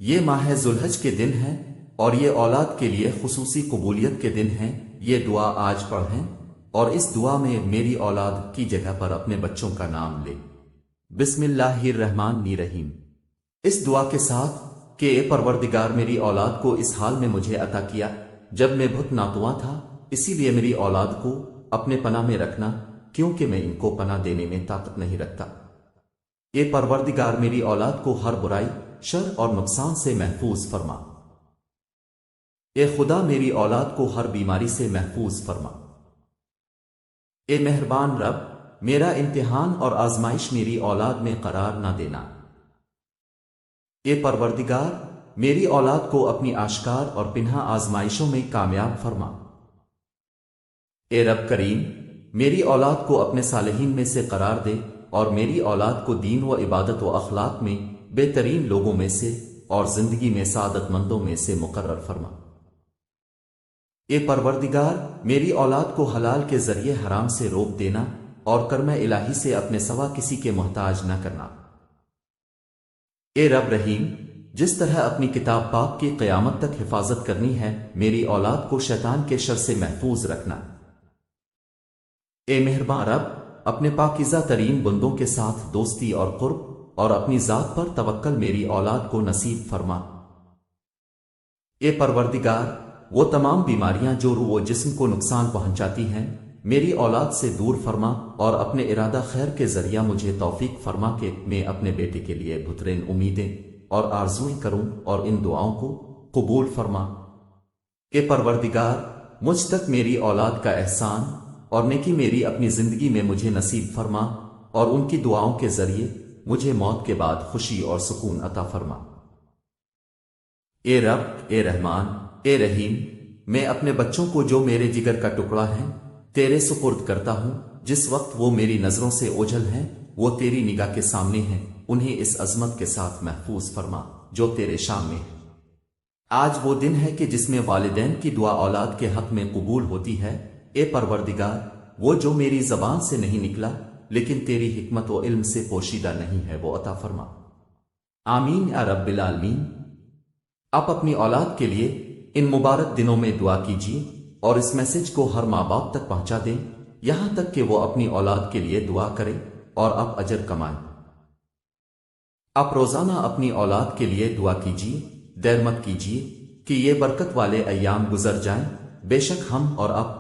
یہ ماہ ذوالحج کے دن ہیں اور یہ اولاد کے لیے خصوصی قبولیت کے دن ہیں۔ یہ دعا آج پڑھیں اور اس دعا میں میری اولاد کی جگہ پر اپنے بچوں کا نام لے۔ بسم اللہ الرحمن الرحیم۔ اس دعا کے ساتھ کہ اے پروردگار، میری اولاد کو اس حال میں مجھے عطا کیا جب میں بہت ناتواں تھا، اسی لیے میری اولاد کو اپنے پناہ میں رکھنا، کیونکہ میں ان کو پناہ دینے میں طاقت نہیں رکھتا۔ اے پروردگار، میری اولاد کو ہر برائی، شر اور نقصان سے محفوظ فرما۔ اے خدا، میری اولاد کو ہر بیماری سے محفوظ فرما۔ اے مہربان رب، میرا امتحان اور آزمائش میری اولاد میں قرار نہ دینا۔ اے پروردگار، میری اولاد کو اپنی آشکار اور پنہا آزمائشوں میں کامیاب فرما۔ اے رب کریم، میری اولاد کو اپنے صالحین میں سے قرار دے اور میری اولاد کو دین و عبادت و اخلاق میں بہترین لوگوں میں سے اور زندگی میں سعادت مندوں میں سے مقرر فرما۔ اے پروردگار، میری اولاد کو حلال کے ذریعے حرام سے روک دینا اور کرم الہی سے اپنے سوا کسی کے محتاج نہ کرنا۔ اے رب رحیم، جس طرح اپنی کتاب پاک کی قیامت تک حفاظت کرنی ہے، میری اولاد کو شیطان کے شر سے محفوظ رکھنا۔ اے مہربان رب، اپنے پاکیزہ ترین بندوں کے ساتھ دوستی اور قرب اور اپنی ذات پر توکل میری اولاد کو نصیب فرما۔ اے پروردگار، وہ تمام بیماریاں جو روح و جسم کو نقصان پہنچاتی ہیں، میری اولاد سے دور فرما اور اپنے ارادہ خیر کے ذریعہ مجھے توفیق فرما کہ میں اپنے بیٹے کے لیے بہترین امیدیں اور آرزوئیں کروں اور ان دعاؤں کو قبول فرما۔ اے پروردگار، مجھ تک میری اولاد کا احسان اور نیکی میری اپنی زندگی میں مجھے نصیب فرما اور ان کی دعاؤں کے ذریعے مجھے موت کے بعد خوشی اور سکون عطا فرما۔ اے رب، اے رحمان، اے رحیم، میں اپنے بچوں کو جو میرے جگر کا ٹکڑا ہیں تیرے سپرد کرتا ہوں۔ جس وقت وہ میری نظروں سے اوجھل ہیں، وہ تیری نگاہ کے سامنے ہیں، انہیں اس عظمت کے ساتھ محفوظ فرما جو تیرے شان میں ہے۔ آج وہ دن ہے کہ جس میں والدین کی دعا اولاد کے حق میں قبول ہوتی ہے۔ اے پروردگار، وہ جو میری زبان سے نہیں نکلا لیکن تیری حکمت و علم سے پوشیدہ نہیں ہے، وہ عطا فرما۔ آمین یا رب العالمین۔ آپ اپنی اولاد کے لیے ان مبارک دنوں میں دعا کیجیے اور اس میسج کو ہر ماں باپ تک پہنچا دیں، یہاں تک کہ وہ اپنی اولاد کے لیے دعا کریں اور آپ اجر کمائیں۔ آپ روزانہ اپنی اولاد کے لیے دعا کیجیے، دیر مت کیجیے کہ یہ برکت والے ایام گزر جائیں۔ بے شک ہم اور آپ